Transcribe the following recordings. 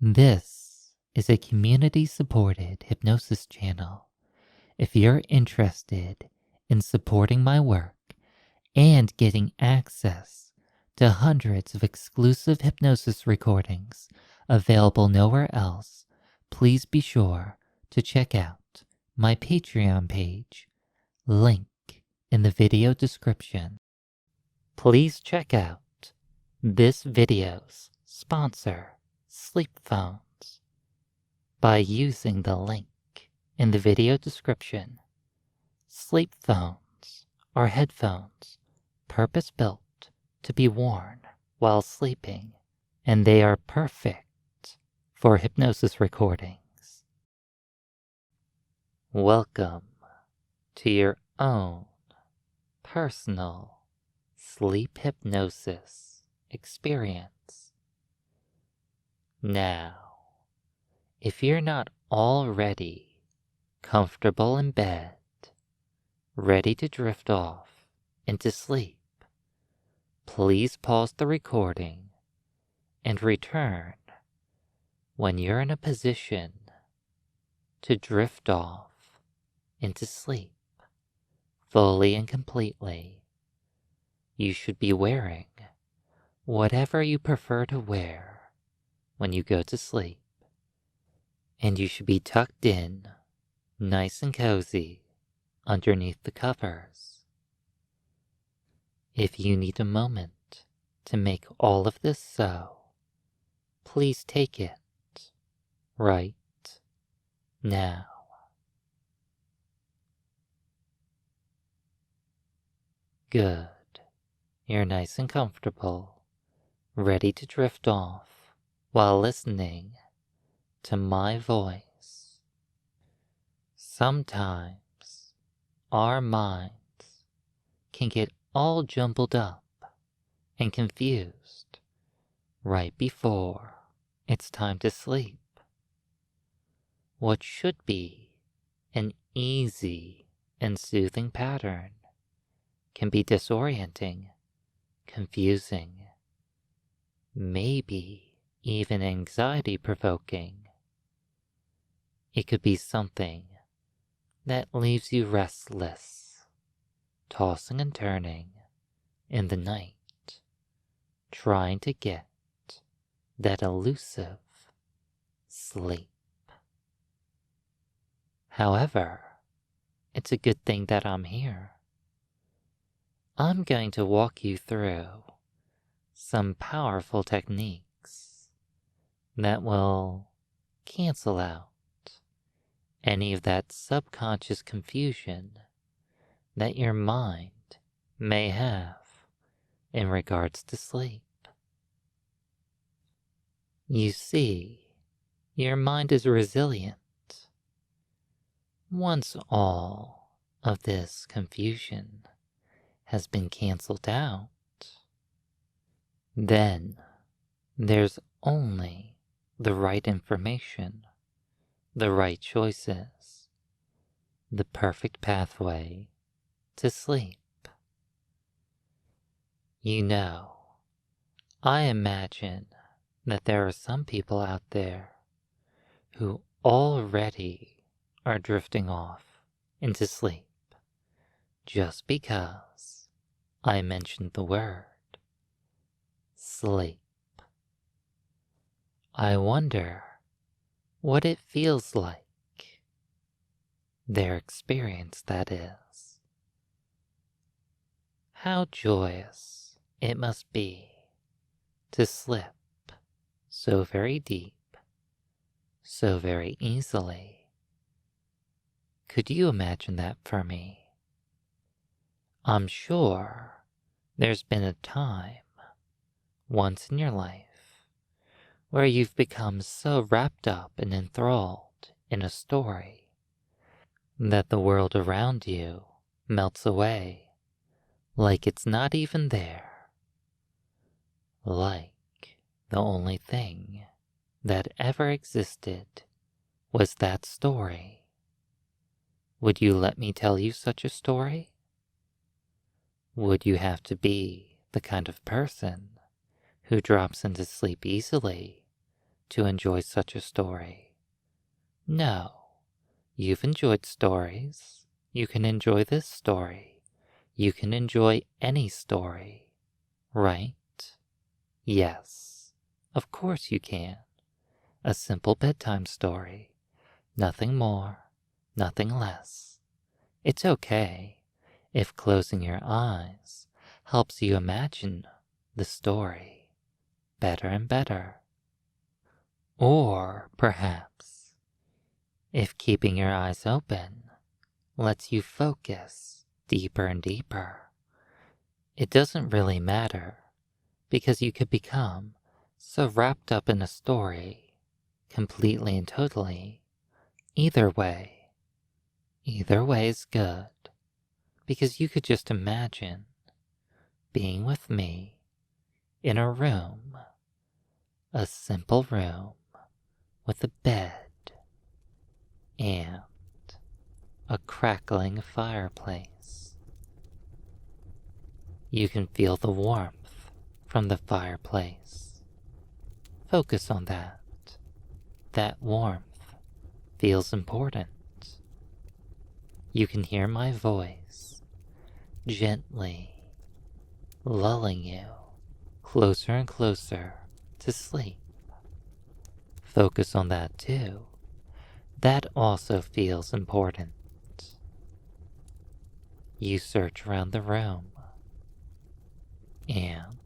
This is a community-supported hypnosis channel. If you're interested in supporting my work and getting access to hundreds of exclusive hypnosis recordings available nowhere else, please be sure to check out my Patreon page, link in the video description. Please check out this video's sponsor, SleepPhones, by using the link in the video description. SleepPhones are headphones purpose-built to be worn while sleeping, and they are perfect for hypnosis recordings. Welcome to your own personal sleep hypnosis experience. Now, if you're not already comfortable in bed, ready to drift off into sleep, please pause the recording and return when you're in a position to drift off into sleep fully and completely. You should be wearing whatever you prefer to wear when you go to sleep, and you should be tucked in nice and cozy underneath the covers. If you need a moment to make all of this so, please take it right now. Good. You're nice and comfortable, ready to drift off while listening to my voice. Sometimes our minds can get all jumbled up and confused right before it's time to sleep. What should be an easy and soothing pattern can be disorienting, confusing, maybe even anxiety-provoking. It could be something that leaves you restless, tossing and turning in the night, trying to get that elusive sleep. However, it's a good thing that I'm here. I'm going to walk you through some powerful techniques that will cancel out any of that subconscious confusion that your mind may have in regards to sleep. You see, your mind is resilient. Once all of this confusion has been canceled out, then there's only the right information, the right choices, the perfect pathway to sleep. You know, I imagine that there are some people out there who already are drifting off into sleep just because I mentioned the word sleep. I wonder what it feels like, their experience that is. How joyous it must be to slip so very deep, so very easily. Could you imagine that for me? I'm sure there's been a time once in your life where you've become so wrapped up and enthralled in a story that the world around you melts away like it's not even there, like the only thing that ever existed was that story. Would you let me tell you such a story? Would you have to be the kind of person who drops into sleep easily to enjoy such a story. No, you've enjoyed stories. You can enjoy this story. You can enjoy any story, right? Yes, of course you can. A simple bedtime story. Nothing more, nothing less. It's okay if closing your eyes helps you imagine the story better and better. Or perhaps if keeping your eyes open lets you focus deeper and deeper. It doesn't really matter, because you could become so wrapped up in a story completely and totally. Either way is good, because you could just imagine being with me in a room, a simple room with a bed and a crackling fireplace. You can feel the warmth from the fireplace. Focus on that. That warmth feels important. You can hear my voice gently lulling you closer and closer to sleep. Focus on that too. That also feels important. You search around the room, and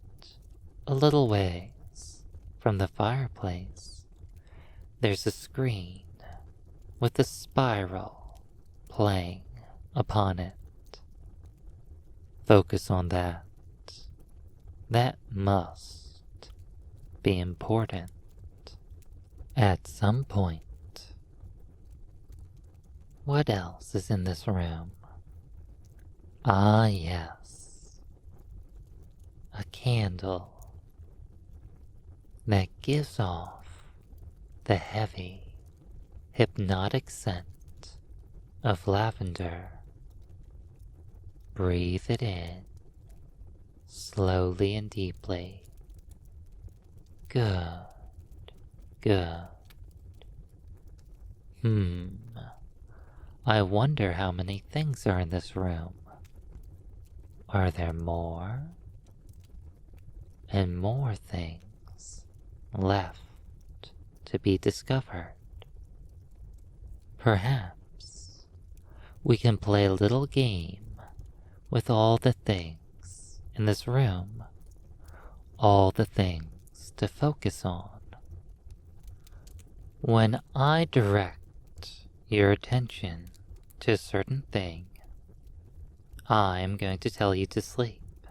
a little ways from the fireplace, there's a screen with a spiral playing upon it. Focus on that. That must be important at some point. What else is in this room? Ah, yes. A candle that gives off the heavy, hypnotic scent of lavender. Breathe it in, slowly and deeply. Good, good. I wonder how many things are in this room. Are there more and more things left to be discovered? Perhaps we can play a little game with all the things in this room, all the things to focus on. When I direct your attention to a certain thing, I'm going to tell you to sleep,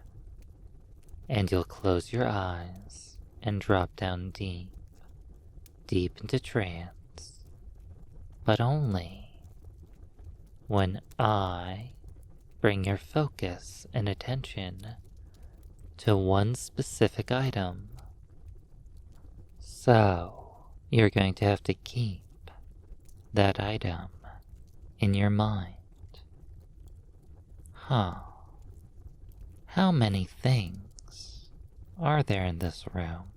and you'll close your eyes and drop down deep, deep into trance, but only when I bring your focus and attention to one specific item. So, you're going to have to keep that item in your mind. How many things are there in this room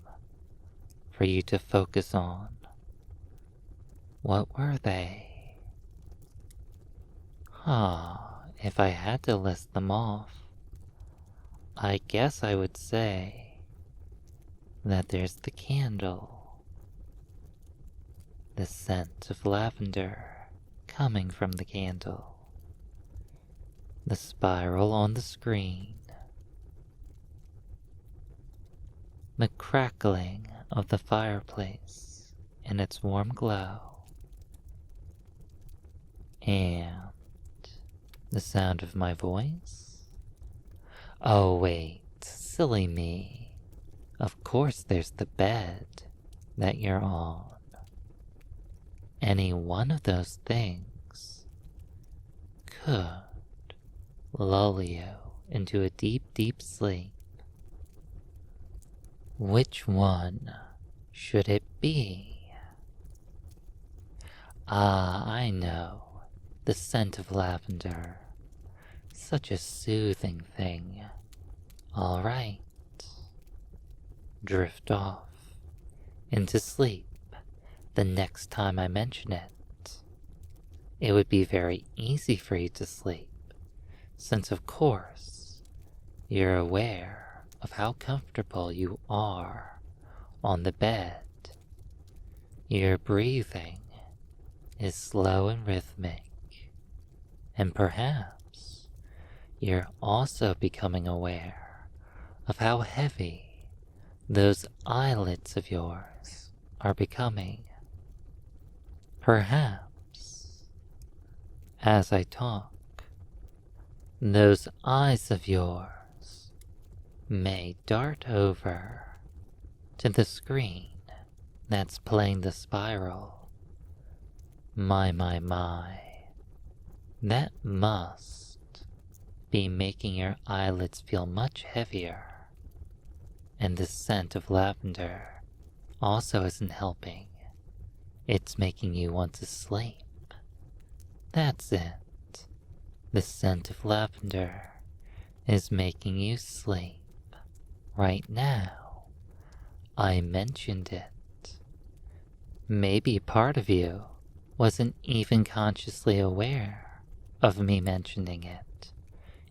for you to focus on? What were they? If I had to list them off, I guess I would say that there's the candle, the scent of lavender coming from the candle, the spiral on the screen, the crackling of the fireplace in its warm glow, and the sound of my voice. Oh wait, silly me. Of course there's the bed that you're on. Any one of those things could lull you into a deep, deep sleep. Which one should it be? I know. The scent of lavender. Such a soothing thing. All right. Drift off into sleep. the next time I mention it, it would be very easy for you to sleep, since of course, you're aware of how comfortable you are on the bed. Your breathing is slow and rhythmic, and perhaps you're also becoming aware of how heavy those eyelids of yours are becoming. Perhaps, as I talk, those eyes of yours may dart over to the screen that's playing the spiral. My, that must be making your eyelids feel much heavier. And the scent of lavender also isn't helping. It's making you want to sleep. That's it. The scent of lavender is making you sleep. Right now, I mentioned it. Maybe part of you wasn't even consciously aware of me mentioning it.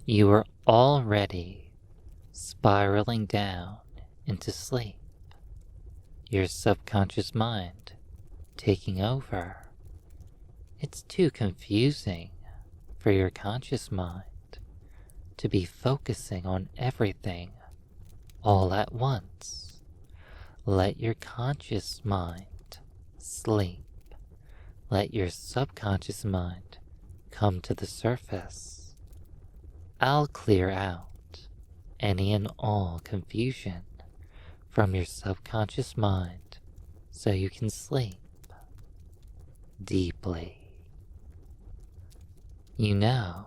You were already spiraling down into sleep. Your subconscious mind taking over. It's too confusing for your conscious mind to be focusing on everything all at once. Let your conscious mind sleep. Let your subconscious mind come to the surface. I'll clear out any and all confusion from your subconscious mind so you can sleep deeply. You know,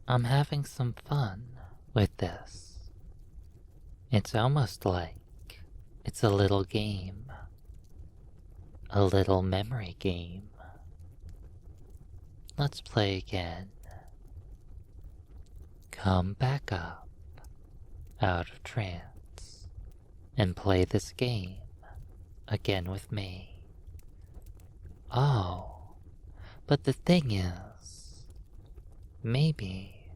I'm having some fun with this. It's almost like it's a little game. A little memory game. Let's play again. Come back up out of trance and play this game again with me. Oh, but the thing is, maybe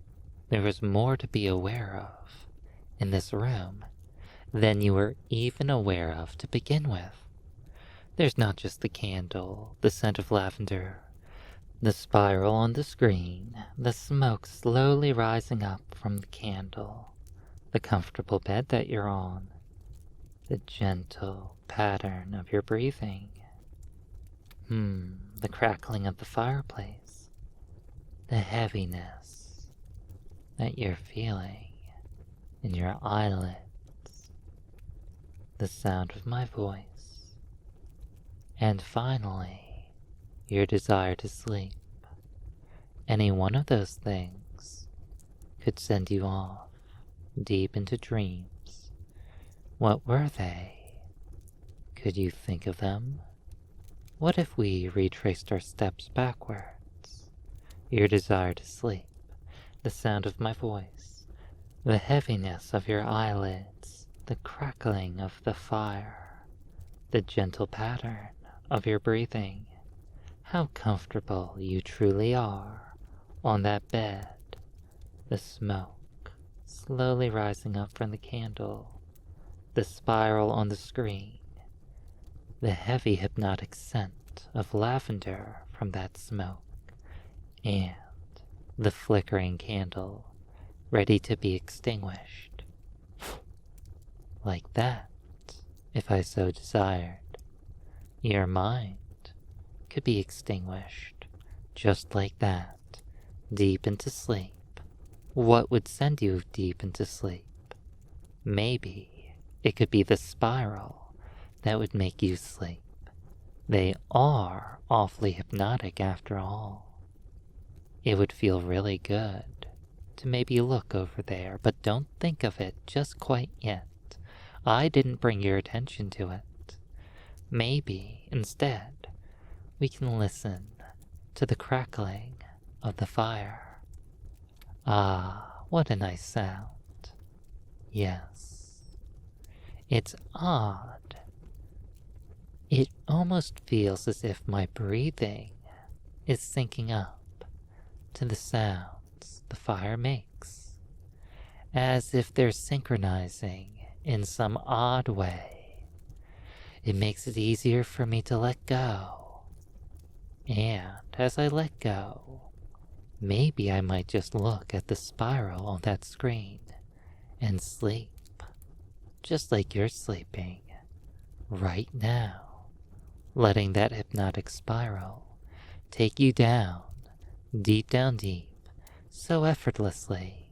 there was more to be aware of in this room than you were even aware of to begin with. There's not just the candle, the scent of lavender, the spiral on the screen, the smoke slowly rising up from the candle, the comfortable bed that you're on, the gentle pattern of your breathing, the crackling of the fireplace, the heaviness that you're feeling in your eyelids, the sound of my voice, and finally, your desire to sleep. Any one of those things could send you off deep into dreams. What were they? Could you think of them? What if we retraced our steps backwards? Your desire to sleep, the sound of my voice, the heaviness of your eyelids, the crackling of the fire, the gentle pattern of your breathing, how comfortable you truly are on that bed, the smoke slowly rising up from the candle, the spiral on the screen, the heavy hypnotic scent of lavender from that smoke, and the flickering candle ready to be extinguished. Like that, if I so desired. Your mind could be extinguished just like that, deep into sleep. What would send you deep into sleep? Maybe it could be the spiral that would make you sleep. They are awfully hypnotic after all. It would feel really good to maybe look over there, but don't think of it just quite yet. I didn't bring your attention to it. Maybe, instead, we can listen to the crackling of the fire. Ah, what a nice sound. Yes. It's odd. It almost feels as if my breathing is syncing up to the sounds the fire makes, as if they're synchronizing in some odd way. It makes it easier for me to let go. And as I let go, maybe I might just look at the spiral on that screen and sleep, just like you're sleeping right now, letting that hypnotic spiral take you down deep, so effortlessly.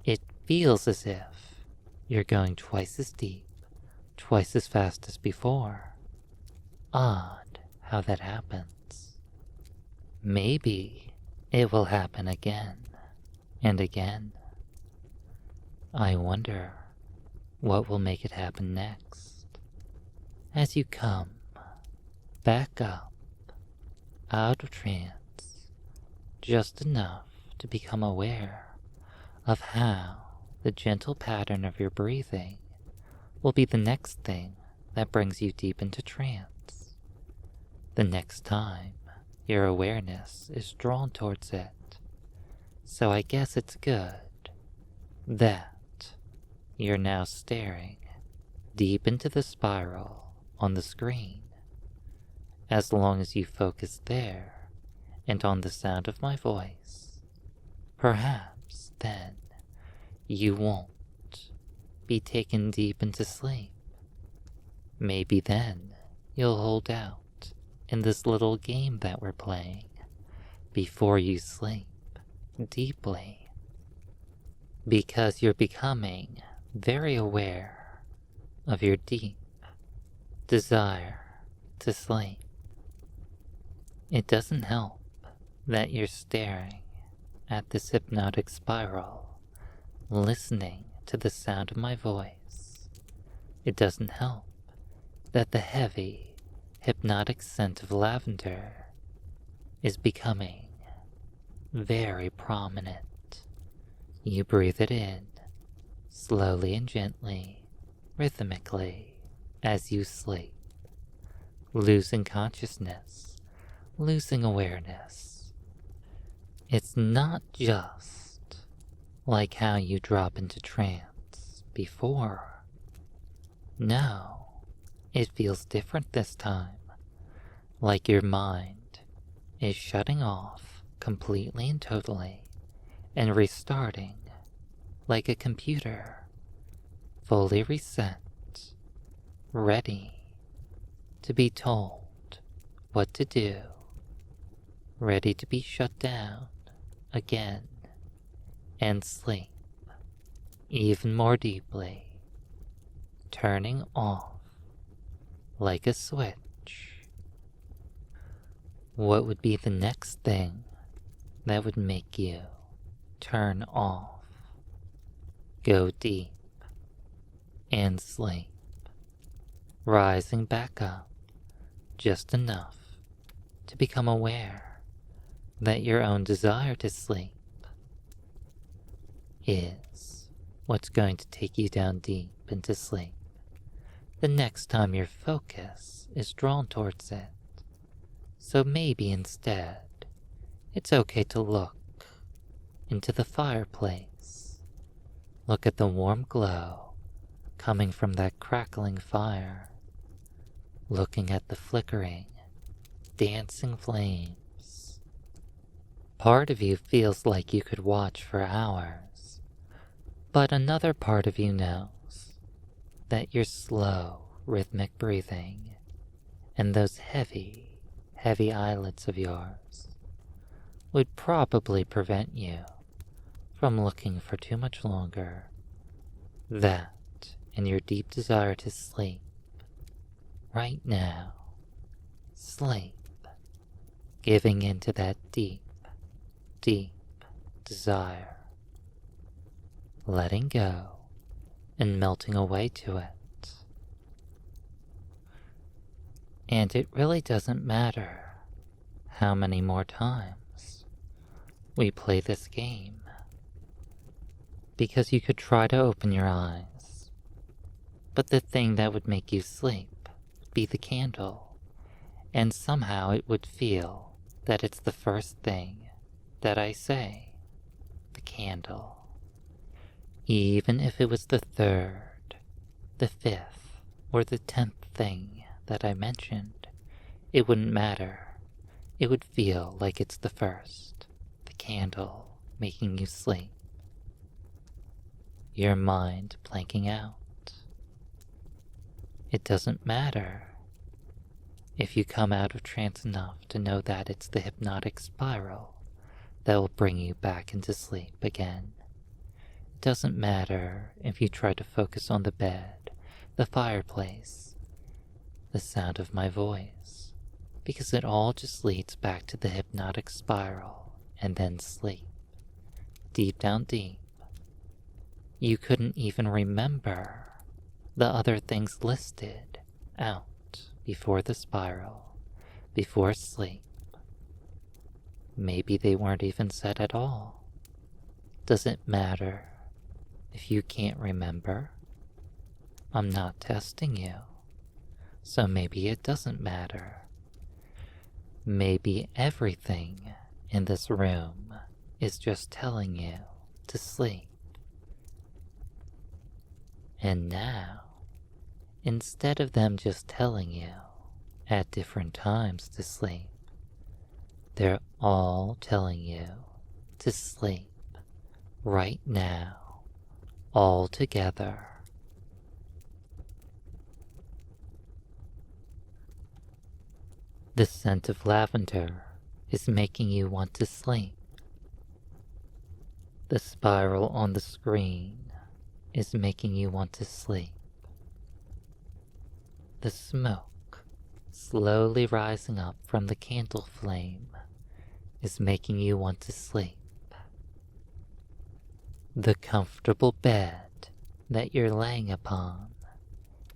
It feels as if you're going twice as deep, twice as fast as before. Odd how that happens. Maybe it will happen again and again. I wonder what will make it happen next. As you come back up out of trance, just enough to become aware of how the gentle pattern of your breathing will be the next thing that brings you deep into trance. The next time your awareness is drawn towards it. So I guess it's good that you're now staring deep into the spiral on the screen. As long as you focus there and on the sound of my voice, perhaps then you won't be taken deep into sleep. Maybe then you'll hold out in this little game that we're playing before you sleep deeply, because you're becoming very aware of your deep desire to sleep. It doesn't help that you're staring at this hypnotic spiral, listening to the sound of my voice. It doesn't help that the heavy, hypnotic scent of lavender is becoming very prominent. You breathe it in, slowly and gently, rhythmically, as you sleep, losing consciousness, losing awareness. It's not just like how you drop into trance before. No, it feels different this time, like your mind is shutting off completely and totally and restarting like a computer, fully reset, ready to be told what to do, ready to be shut down again and sleep even more deeply, turning off like a switch. What would be the next thing that would make you turn off, go deep, and sleep, rising back up just enough to become aware that your own desire to sleep is what's going to take you down deep into sleep the next time your focus is drawn towards it. So maybe instead, it's okay to look into the fireplace. Look at the warm glow coming from that crackling fire. Looking at the flickering, dancing flames. Part of you feels like you could watch for hours, but another part of you knows that your slow, rhythmic breathing and those heavy, heavy eyelids of yours would probably prevent you from looking for too much longer. That and your deep desire to sleep right now, sleep, giving into that deep, deep desire, letting go and melting away to it. And it really doesn't matter how many more times we play this game, because you could try to open your eyes, but the thing that would make you sleep be the candle, and somehow it would feel that it's the first thing that I say, the candle. Even if it was the third, the fifth, or the 10th thing that I mentioned, it wouldn't matter. It would feel like it's the first, the candle making you sleep. Your mind blanking out. It doesn't matter if you come out of trance enough to know that it's the hypnotic spiral that will bring you back into sleep again. It doesn't matter if you try to focus on the bed, the fireplace, the sound of my voice, because it all just leads back to the hypnotic spiral and then sleep. Deep down deep. You couldn't even remember the other things listed out before the spiral, before sleep. Maybe they weren't even said at all. Does it matter if you can't remember? I'm not testing you, so maybe it doesn't matter. Maybe everything in this room is just telling you to sleep. And now, instead of them just telling you at different times to sleep, they're all telling you to sleep right now, all together. The scent of lavender is making you want to sleep. The spiral on the screen is making you want to sleep. The smoke slowly rising up from the candle flame is making you want to sleep. The comfortable bed that you're laying upon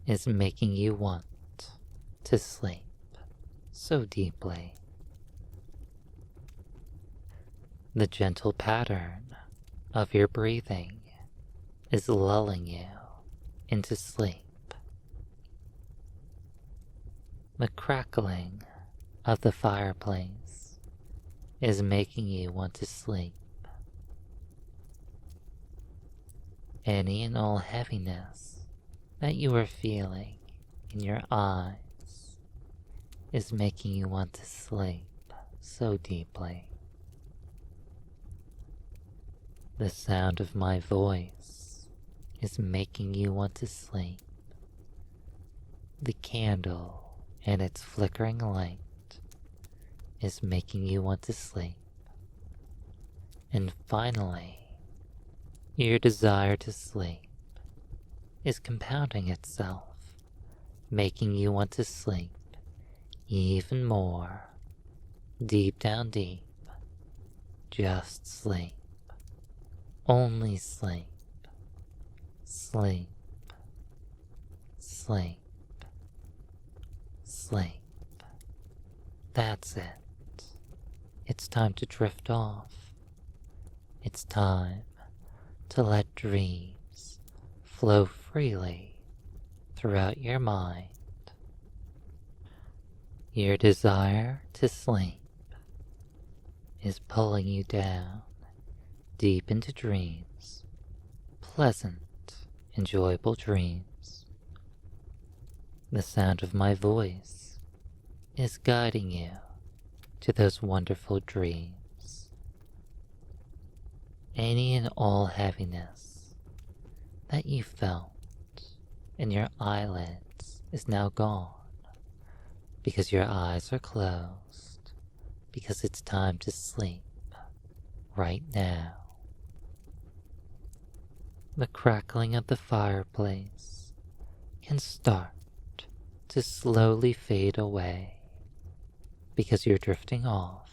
is making you want to sleep so deeply. The gentle pattern of your breathing is lulling you into sleep. The crackling of the fireplace is making you want to sleep. Any and all heaviness that you are feeling in your eyes is making you want to sleep so deeply. The sound of my voice is making you want to sleep. The candle and its flickering light is making you want to sleep. And finally, your desire to sleep is compounding itself, making you want to sleep even more, deep down deep. Just sleep. Only sleep. Sleep. Sleep. Sleep. That's it. It's time to drift off. It's time to let dreams flow freely throughout your mind. Your desire to sleep is pulling you down deep into dreams, pleasant, enjoyable dreams. The sound of my voice is guiding you to those wonderful dreams. Any and all heaviness that you felt in your eyelids is now gone because your eyes are closed, because it's time to sleep right now. The crackling of the fireplace can start to slowly fade away because you're drifting off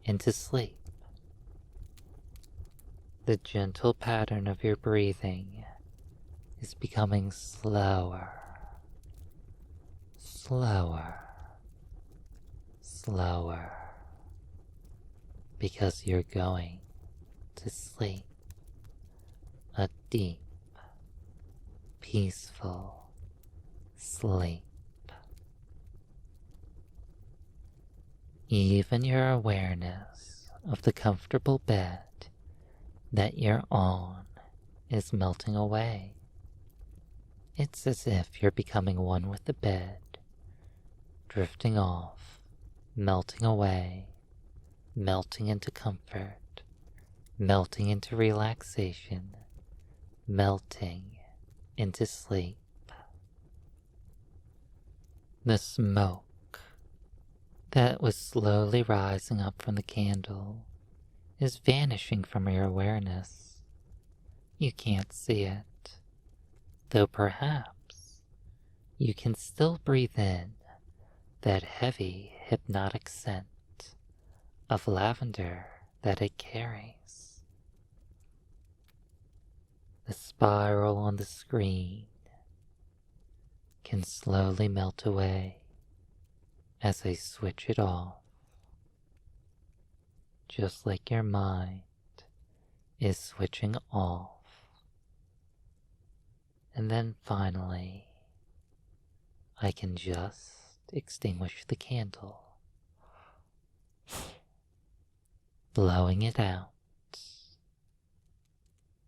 into sleep. The gentle pattern of your breathing is becoming slower, slower, slower, because you're going to sleep. A deep, peaceful sleep. Even your awareness of the comfortable bed that you're on is melting away. It's as if you're becoming one with the bed, drifting off, melting away, melting into comfort, melting into relaxation, melting into sleep. The smoke that was slowly rising up from the candle is vanishing from your awareness. You can't see it, though perhaps you can still breathe in that heavy hypnotic scent of lavender that it carries. The spiral on the screen can slowly melt away as I switch it off, just like your mind is switching off. And then finally, I can just extinguish the candle, blowing it out,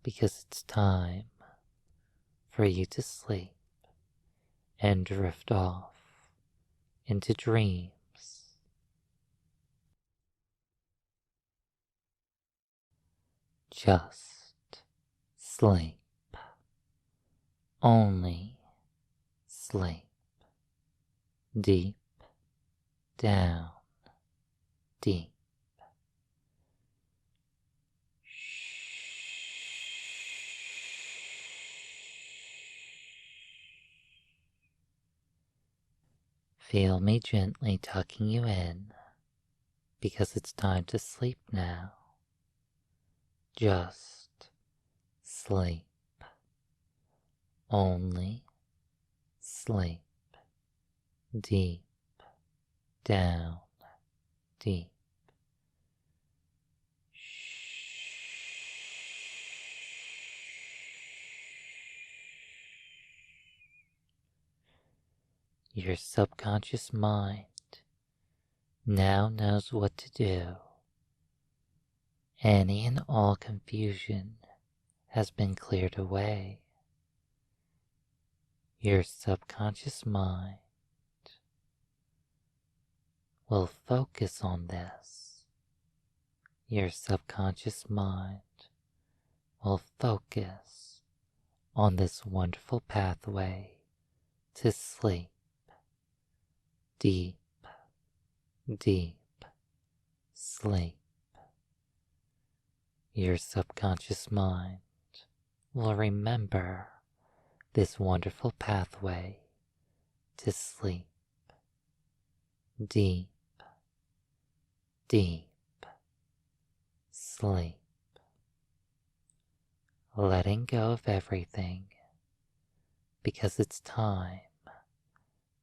because it's time for you to sleep and drift off into dreams. Just sleep. Only sleep. Deep down, deep. Feel me gently tucking you in, because it's time to sleep now. Just sleep. Only sleep. Deep down, deep. Your subconscious mind now knows what to do. Any and all confusion has been cleared away. Your subconscious mind will focus on this. Your subconscious mind will focus on this wonderful pathway to sleep. Deep, deep sleep. Your subconscious mind will remember this wonderful pathway to sleep. Deep, deep sleep. Letting go of everything because it's time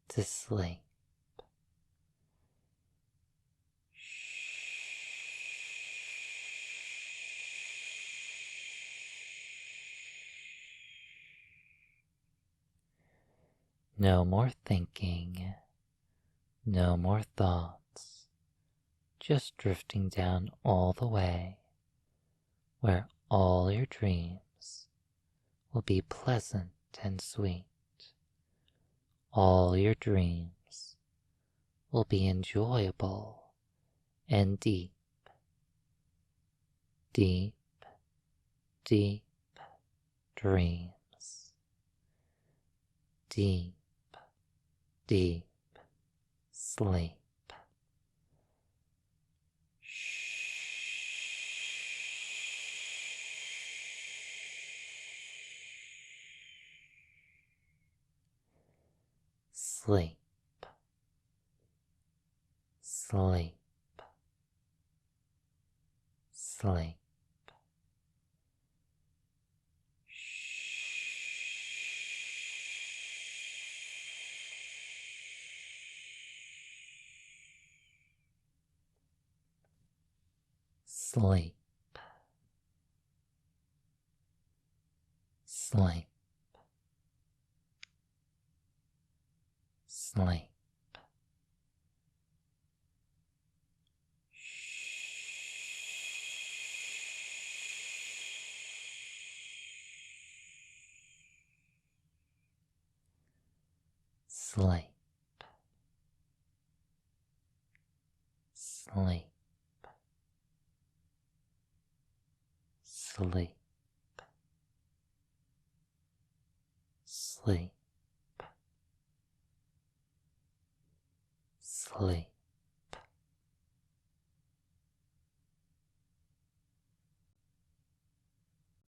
to sleep. No more thinking, no more thoughts, just drifting down all the way where all your dreams will be pleasant and sweet. All your dreams will be enjoyable and deep, deep, deep dreams. Deep, deep sleep. Sleep, sleep, sleep. Sleep, sleep, sleep. sleep, sleep, sleep, sleep, sleep.